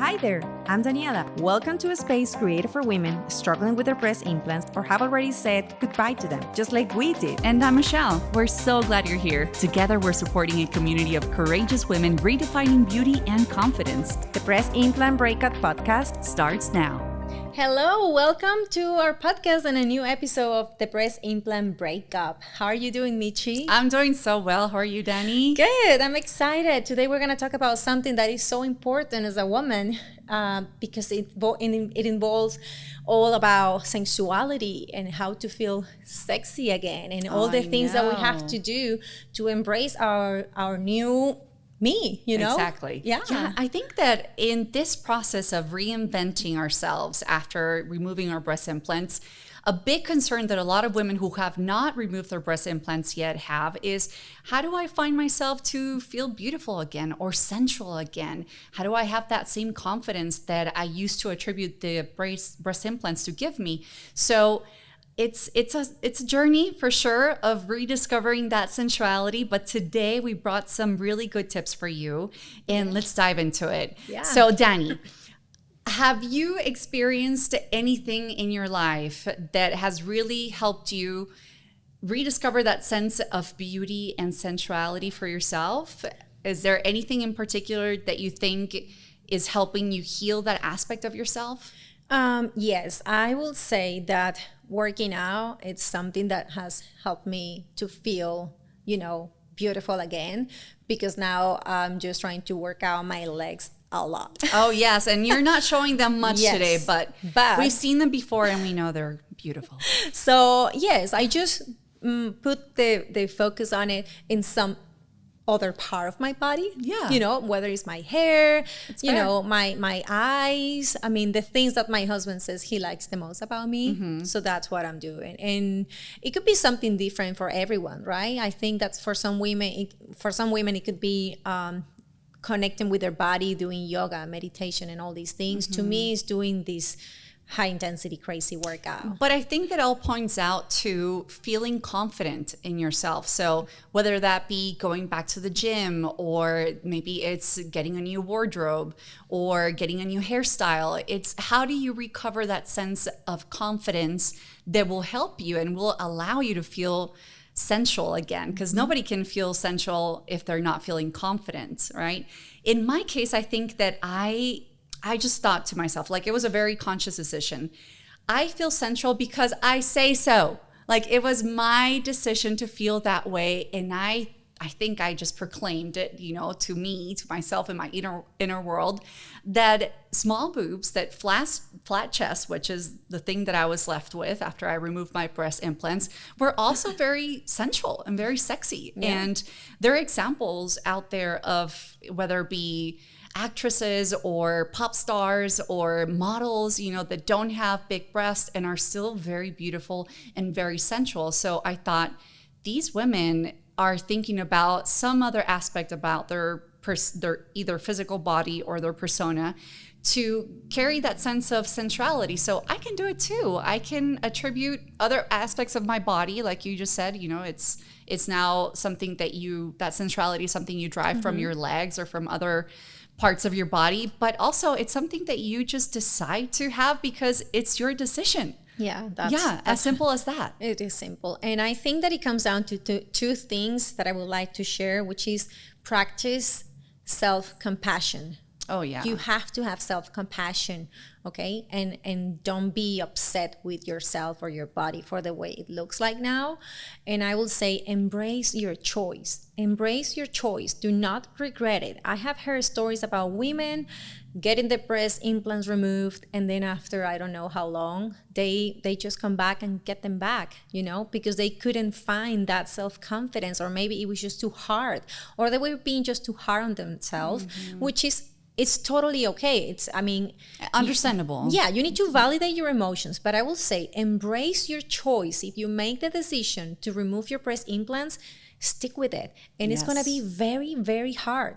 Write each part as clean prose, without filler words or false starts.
Hi there, I'm Daniela. Welcome to a space created for women struggling with their breast implants or have already said goodbye to them, just like we did. And I'm Michelle. We're so glad you're here. Together, we're supporting a community of courageous women redefining beauty and confidence. The Breast Implant Breakout Podcast Starts now. Hello, welcome to our podcast and a new episode of the Breast Implant Breakup. How are you doing, Michi? I'm doing so well. How are you, Danny? Good. I'm excited. Today we're going to talk about something that is so important as a woman because it involves all about sensuality and how to feel sexy again and all the things that we have to do to embrace our new me, you know? Exactly. Yeah. I think that in this process of reinventing ourselves after removing our breast implants, a big concern that a lot of women who have not removed their breast implants yet have is, how do I find myself to feel beautiful again or sensual again? How do I have that same confidence that I used to attribute the breast implants to give me? So it's a journey for sure of rediscovering that sensuality, but today we brought some really good tips for you, and let's dive into it. Yeah. So Danny, have you experienced anything in your life that has really helped you rediscover that sense of beauty and sensuality for yourself? Is there anything in particular that you think is helping you heal that aspect of yourself? Yes, I will say that working out, it's something that has helped me to feel, beautiful again, because now I'm just trying to work out my legs a lot. Oh, yes. And you're not showing them much today, but we've seen them before and we know they're beautiful. So, yes, I just put the focus on it in some other part of my body. Yeah. Whether it's my hair, my eyes. I mean, the things that my husband says he likes the most about me. Mm-hmm. So that's what I'm doing. And it could be something different for everyone, right? I think that's for some women, it could be connecting with their body, doing yoga, meditation, and all these things. Mm-hmm. To me, it's doing this high intensity, crazy workout. But I think that all points out to feeling confident in yourself. So whether that be going back to the gym, or maybe it's getting a new wardrobe or getting a new hairstyle, it's how do you recover that sense of confidence that will help you and will allow you to feel sensual again, because nobody can feel sensual if they're not feeling confident, right? In my case, I think that I just thought to myself, like, it was a very conscious decision. I feel sensual because I say so. Like, it was my decision to feel that way. And I think I just proclaimed it, to me, to myself in my inner world, that small boobs, that flat chest, which is the thing that I was left with after I removed my breast implants, were also very sensual and very sexy. Yeah. And there are examples out there of whether it be actresses or pop stars or models, that don't have big breasts and are still very beautiful and very sensual. So I thought, these women are thinking about some other aspect about their either physical body or their persona to carry that sense of sensuality. So I can do it too. I can attribute other aspects of my body, like you just said, it's now something that sensuality is something you drive from your legs or from other parts of your body, but also it's something that you just decide to have because it's your decision. Yeah, as simple as that. It is simple. And I think that it comes down to two things that I would like to share, which is practice self-compassion. Oh, yeah. You have to have self-compassion, okay? And don't be upset with yourself or your body for the way it looks like now. And I will say, embrace your choice. Embrace your choice. Do not regret it. I have heard stories about women getting the breast implants removed, and then after I don't know how long, they just come back and get them back, because they couldn't find that self-confidence, or maybe it was just too hard, or they were being just too hard on themselves, which is, it's totally okay. Understandable. You need to validate your emotions, but I will say, embrace your choice. If you make the decision to remove your breast implants, stick with it. And it's going to be very, very hard,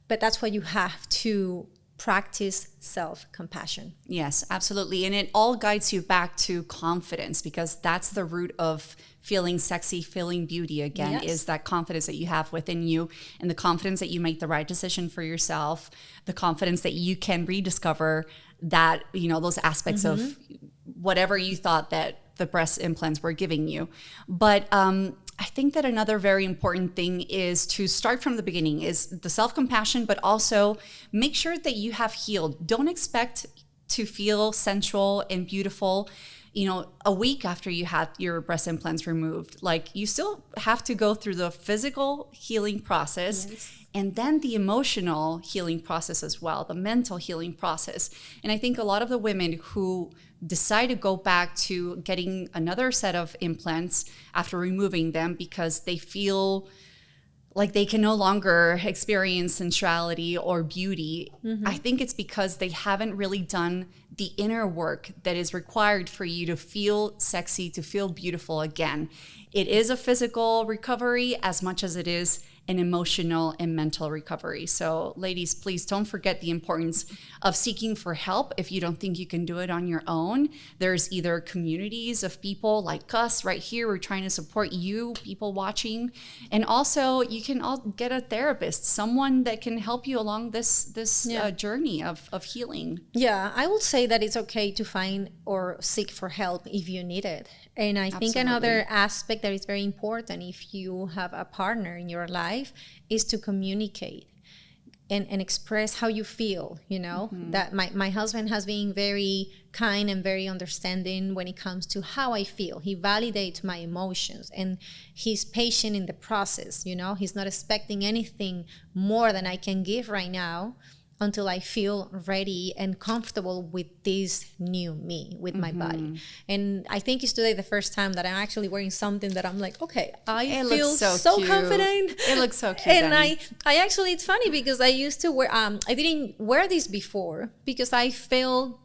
but that's why you have to practice self-compassion. Yes, absolutely. And it all guides you back to confidence, because that's the root of feeling sexy, feeling beauty again, Yes. is that confidence that you have within you, and the confidence that you make the right decision for yourself, the confidence that you can rediscover that, those aspects of whatever you thought that the breast implants were giving you. But I think that another very important thing is to start from the beginning, is the self-compassion, but also make sure that you have healed. Don't expect to feel sensual and beautiful, a week after you had your breast implants removed. Like, you still have to go through the physical healing process. Yes. And then the emotional healing process as well, the mental healing process. And I think a lot of the women who decide to go back to getting another set of implants after removing them because they feel like they can no longer experience sensuality or beauty, I think it's because they haven't really done the inner work that is required for you to feel sexy, to feel beautiful again. It is a physical recovery as much as it is an emotional and mental recovery. So ladies, please don't forget the importance of seeking for help if you don't think you can do it on your own. There's either communities of people like us right here. We're trying to support you, people watching. And also you can all get a therapist, someone that can help you along this journey of healing. Yeah, I would say that it's okay to find or seek for help if you need it. And I think another aspect that is very important if you have a partner in your life is to communicate and express how you feel, that my husband has been very kind and very understanding when it comes to how I feel. He validates my emotions and he's patient in the process, he's not expecting anything more than I can give right now until I feel ready and comfortable with this new me, with my body. And I think it's today the first time that I'm actually wearing something that I'm like, okay, I feel so confident. It looks so cute. And I actually, it's funny because I used to wear, I didn't wear this before because I felt,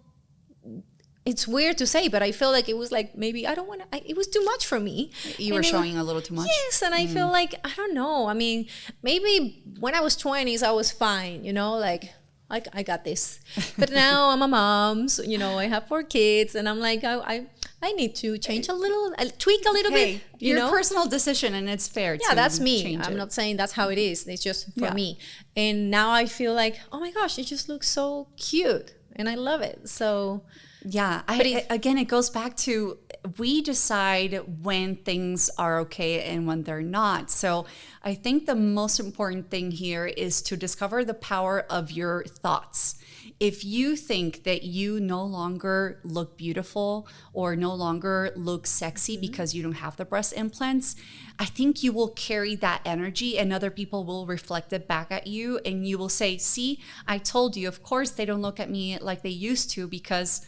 it's weird to say, but I feel like it was like, maybe I don't want to, it was too much for me. You were showing a little too much? Yes, and I feel like, I don't know. I mean, maybe when I was 20s, I was fine, like, I got this. But now I'm a mom, so, I have 4 kids, and I'm like, I need to change a little, tweak a little bit. Your personal decision, and it's fair. Yeah, that's me. I'm not saying that's how it is. It's just for me. And now I feel like, oh my gosh, it just looks so cute, and I love it. So yeah, again, it goes back to, we decide when things are okay and when they're not. So I think the most important thing here is to discover the power of your thoughts. If you think that you no longer look beautiful or no longer look sexy because you don't have the breast implants, I think you will carry that energy and other people will reflect it back at you, and you will say, see, I told you. Of course they don't look at me like they used to because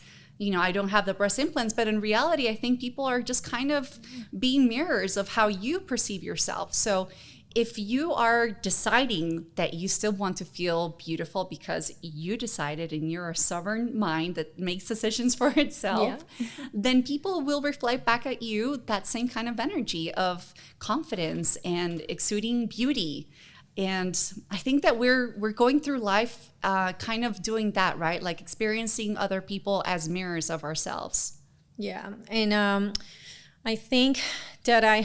I don't have the breast implants. But in reality, I think people are just kind of being mirrors of how you perceive yourself. So if you are deciding that you still want to feel beautiful because you decided and you're a sovereign mind that makes decisions for itself, then people will reflect back at you that same kind of energy of confidence and exuding beauty. And I think that we're going through life kind of doing that, right? Like experiencing other people as mirrors of ourselves. Yeah. And I think that I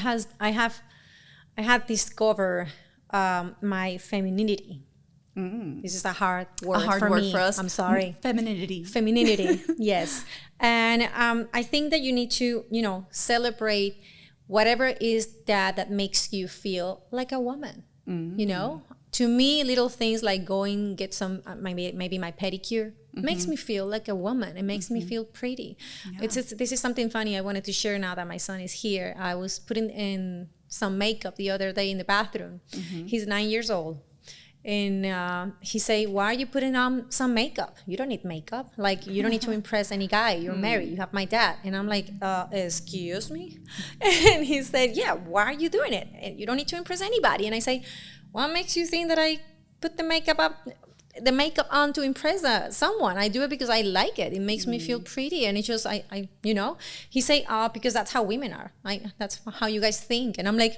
had discovered my femininity. This is a hard word for me. For us. I'm sorry. Femininity, yes. And I think that you need to, celebrate whatever is that makes you feel like a woman. To me, little things like going get some maybe my pedicure makes me feel like a woman. It makes me feel pretty. Yeah. This is something funny I wanted to share now that my son is here. I was putting in some makeup the other day in the bathroom. He's 9 years old. And he say, why are you putting on some makeup? You don't need makeup. Like, you don't need to impress any guy. You're married. You have my dad. And I'm like, excuse me? And he said, yeah, why are you doing it? You don't need to impress anybody. And I say, what makes you think that I put the makeup on to impress someone? I do it because I like it. It makes me feel pretty. And it's just, he say, because that's how women are. That's how you guys think. And I'm like,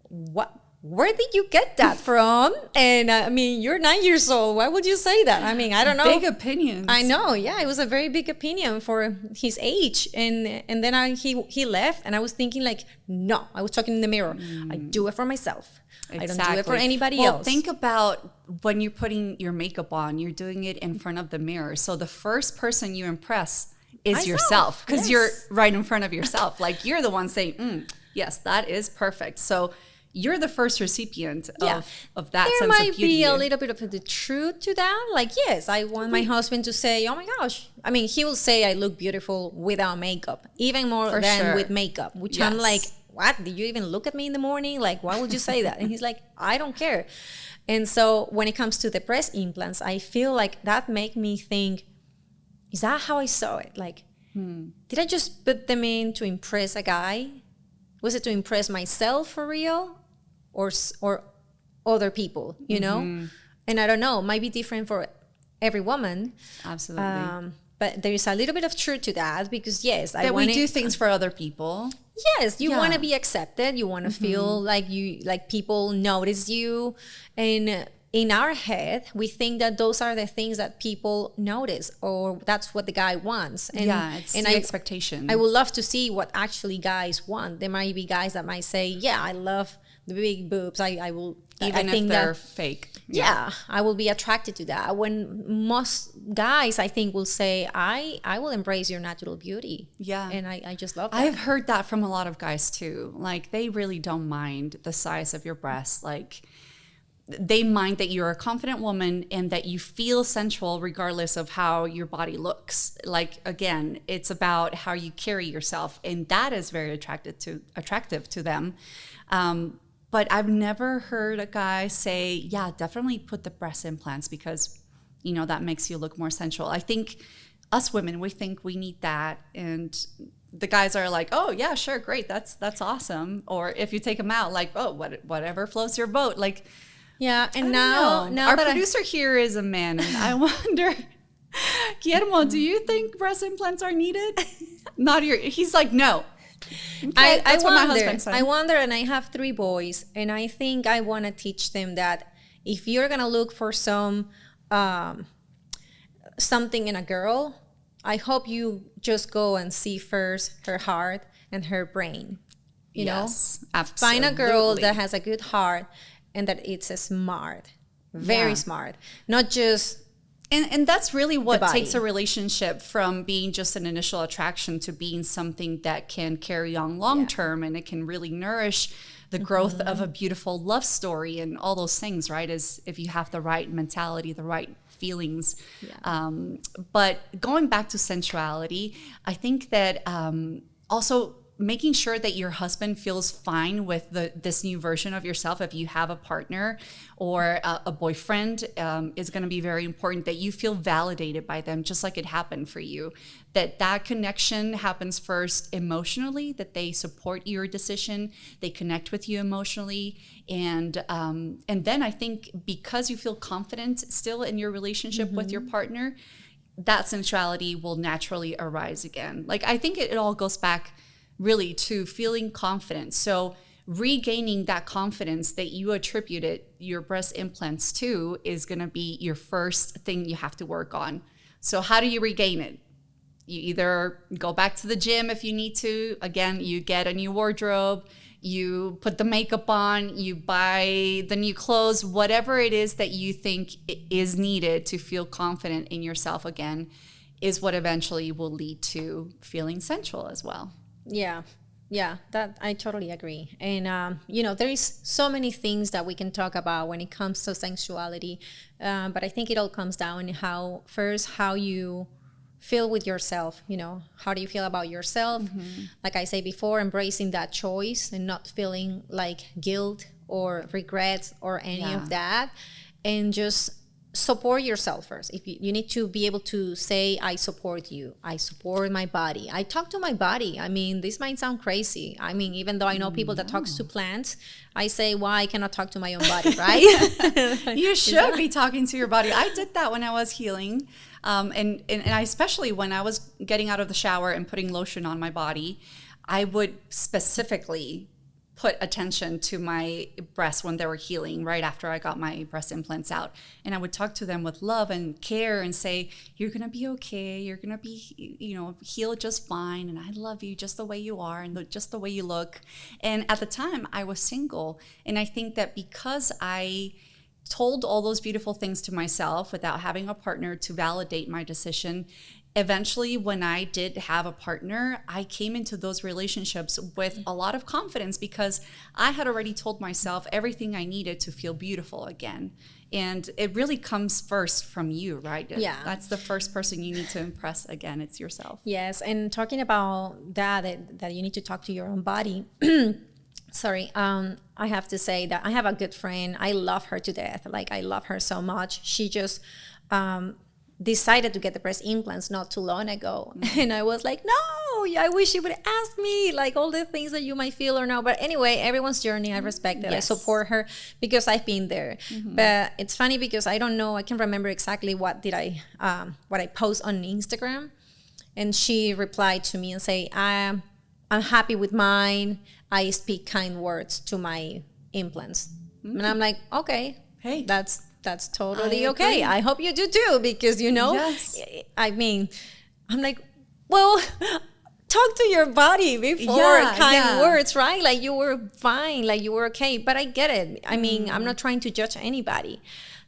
what? where did you get that from? And I mean, you're 9 years old. Why would you say that? I mean, I don't know. Big opinions. I know. Yeah, it was a very big opinion for his age. And then he left, and I was thinking like, no, I was talking in the mirror. I do it for myself. Exactly. I don't do it for anybody else. Think about when you're putting your makeup on, you're doing it in front of the mirror. So the first person you impress is yourself, because you're right in front of yourself. Like, you're the one saying, yes, that is perfect. So you're the first recipient of that sense of beauty. There might be a little bit of the truth to that. Like, yes, I want my husband to say, oh my gosh. I mean, he will say I look beautiful without makeup, even more than with makeup, which I'm like, what? Did you even look at me in the morning? Like, why would you say that? And he's like, I don't care. And so when it comes to the breast implants, I feel like that make me think, is that how I saw it? Like, did I just put them in to impress a guy? Was it to impress myself for real? Or other people, you know? And I don't know, it might be different for every woman. Absolutely. But there is a little bit of truth to that, because yes, we do things for other people. Yes, you want to be accepted. You want to feel like people notice you. And in our head, we think that those are the things that people notice, or that's what the guy wants. And, it's the expectation. I would love to see what actually guys want. There might be guys that might say, yeah, I love the big boobs. I will, even if they're fake. Yeah, I will be attracted to that. When most guys, I think, will say, I will embrace your natural beauty. Yeah. And I just love that. I've heard that from a lot of guys too. Like, they really don't mind the size of your breasts. Like, they mind that you're a confident woman and that you feel sensual regardless of how your body looks. Like, again, it's about how you carry yourself, and that is very attractive to them. But I've never heard a guy say, yeah, definitely put the breast implants because, that makes you look more sensual. I think us women, we think we need that. And the guys are like, oh, yeah, sure, great. That's awesome. Or if you take them out, like, oh, whatever floats your boat. Like, yeah. And now our producer here is a man. And I wonder, Guillermo, do you think breast implants are needed? He's like, no. Okay, I wonder, and I have 3 boys, and I think I want to teach them that if you're gonna look for something in a girl, I hope you just go and see first her heart and her brain. You know, absolutely. Find a girl that has a good heart and that it's smart, very smart, not just. And that's really what takes a relationship from being just an initial attraction to being something that can carry on long term, and it can really nourish the growth of a beautiful love story and all those things, right? Is if you have the right mentality, the right feelings. But going back to sensuality, I think that also making sure that your husband feels fine with this new version of yourself, if you have a partner or a boyfriend, is going to be very important, that you feel validated by them, just like it happened for you. That connection happens first emotionally, that they support your decision, they connect with you emotionally, and then I think because you feel confident still in your relationship with your partner, that sensuality will naturally arise again. Like, I think it all goes back really to feeling confident. So regaining that confidence that you attributed your breast implants to is going to be your first thing you have to work on. So how do you regain it? You either go back to the gym if you need to. Again, you get a new wardrobe, you put the makeup on, you buy the new clothes, whatever it is that you think is needed to feel confident in yourself again is what eventually will lead to feeling sensual as well. Yeah, that I totally agree. And there is so many things that we can talk about when it comes to sensuality, but I think it all comes down to how you feel with yourself. How do you feel about yourself? Like I say before, embracing that choice and not feeling like guilt or regret or any of that, and just support yourself first. If you need to be able to say, I support you, I support my body, I talk to my body. I mean, this might sound crazy. I mean, even though I know people that talks to plants, I say, why I cannot talk to my own body, right? You should be talking to your body. I did that when I was healing. And I, especially when I was getting out of the shower and putting lotion on my body, I would specifically put attention to my breasts when they were healing right after I got my breast implants out. And I would talk to them with love and care and say, you're going to be okay. You're going to be, heal just fine. And I love you just the way you are and just the way you look. And at the time I was single. And I think that because I told all those beautiful things to myself without having a partner to validate my decision, eventually, when I did have a partner, I came into those relationships with a lot of confidence because I had already told myself everything I needed to feel beautiful again. And it really comes first from you, right? Yeah. That's the first person you need to impress again. It's yourself. Yes. And talking about that you need to talk to your own body. Sorry. I have to say that I have a good friend. I love her to death. Like, I love her so much. She just, decided to get the breast implants not too long ago. And I was like, no, I wish you would ask me like all the things that you might feel or know. But anyway, everyone's journey, I respect it. Yes. I support her because I've been there. But it's funny because I don't know, I can't remember exactly what I post on Instagram. And she replied to me and say, I'm happy with mine. I speak kind words to my implants. And I'm like, okay, hey, that's totally okay. I hope you do too, because yes. I mean, I'm like, well, talk to your body before kind words, right? Like, you were fine, like you were okay. But I get it. I mean, I'm not trying to judge anybody,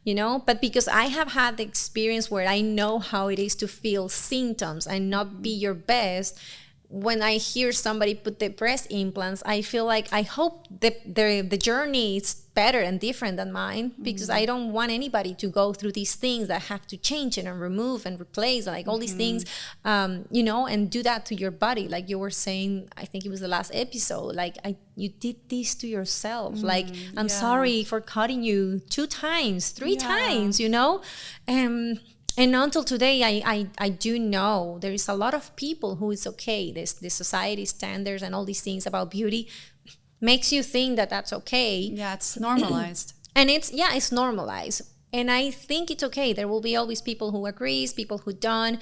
but because I have had the experience where I know how it is to feel symptoms and not be your best. When I hear somebody put the breast implants, I feel like I hope the journey is better and different than mine, because I don't want anybody to go through these things that have to change it and remove and replace, like all these things, and do that to your body. Like you were saying, I think it was the last episode, like you did this to yourself. Like, I'm sorry for cutting you 2 times, 3 times, And until today, I do know there is a lot of people who is okay. The society standards and all these things about beauty makes you think that that's okay. Yeah, it's normalized. And it's normalized. And I think it's okay. There will be always people who agrees, people who don't,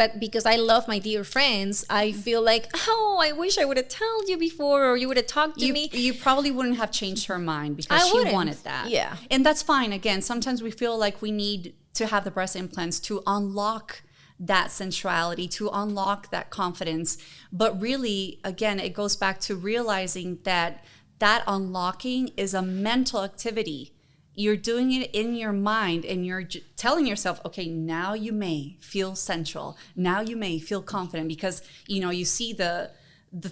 but because I love my dear friends, I feel like, oh, I wish I would have told you before, or you would have talked to me. You probably wouldn't have changed her mind because she wanted that. Yeah. And that's fine. Again, sometimes we feel like we need to have the breast implants to unlock that sensuality, to unlock that confidence. But really, again, it goes back to realizing that unlocking is a mental activity. You're doing it in your mind and you're telling yourself, okay, now you may feel sensual. Now you may feel confident because, you see the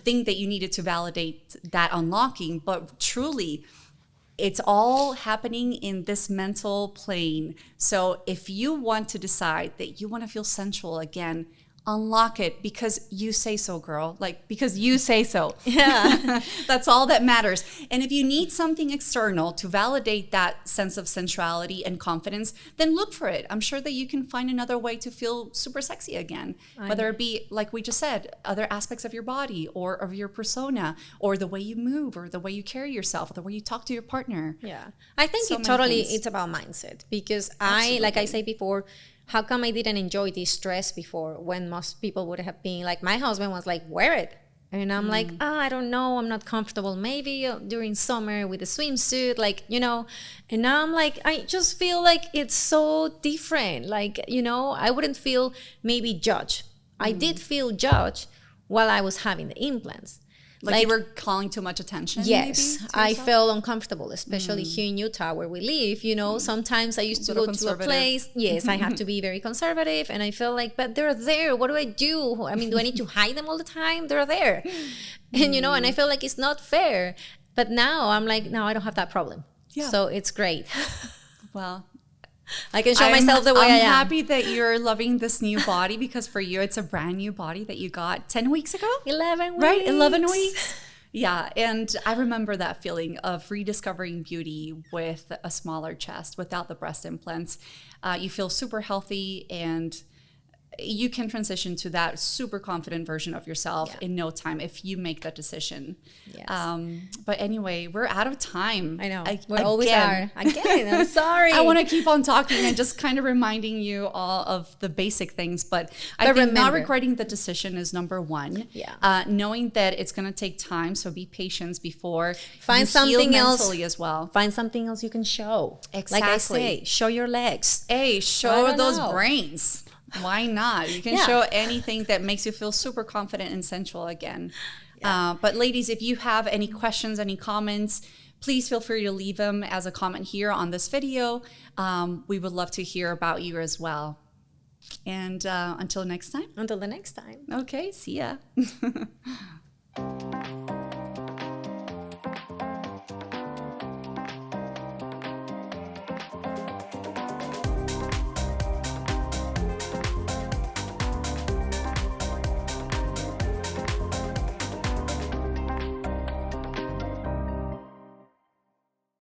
thing that you needed to validate that unlocking. But truly, it's all happening in this mental plane. So if you want to decide that you want to feel sensual again, unlock it because you say so, girl. Like, because you say so. Yeah. That's all that matters. And if you need something external to validate that sense of sensuality and confidence, then look for it. I'm sure that you can find another way to feel super sexy again. Whether it be, like we just said, other aspects of your body or of your persona, or the way you move, or the way you carry yourself, or the way you talk to your partner. Yeah. I think it's about mindset, because like I said before, how come I didn't enjoy this dress before when most people would have been like, my husband was like, wear it. And I'm like, I don't know, I'm not comfortable. Maybe during summer with a swimsuit, and now I'm like, I just feel like it's so different. Like, I wouldn't feel maybe judged. I did feel judged while I was having the implants. Like you were calling too much attention? Yes, I felt uncomfortable, especially here in Utah where we live. Sometimes I used to go to a place. Yes, I have to be very conservative. And I feel like, but they're there. What do I do? I mean, do I need to hide them all the time? They're there. And, and I feel like it's not fair. But now I'm like, no, I don't have that problem. Yeah. So it's great. Well, I can show myself the way I am. I'm happy that you're loving this new body, because for you, it's a brand new body that you got 10 weeks ago? 11 weeks. Right? 11 weeks. Yeah. And I remember that feeling of rediscovering beauty with a smaller chest, without the breast implants. You feel super healthy, and you can transition to that super confident version of yourself in no time if you make that decision. Yes. But anyway, we're out of time. I know. We always are. Again, I'm sorry. I want to keep on talking and just kind of reminding you all of the basic things. But I think remember, not regretting the decision is number one. Yeah. Knowing that it's going to take time. So be patient before find you something heal else mentally as well. Find something else you can show. Exactly. Like I say, show your legs. Hey, show don't those know. brains. Why not? You can show anything that makes you feel super confident and sensual again. But ladies, if you have any questions, any comments, please feel free to leave them as a comment here on this video. We would love to hear about you as well. And until next time. Until the next time. Okay, see ya.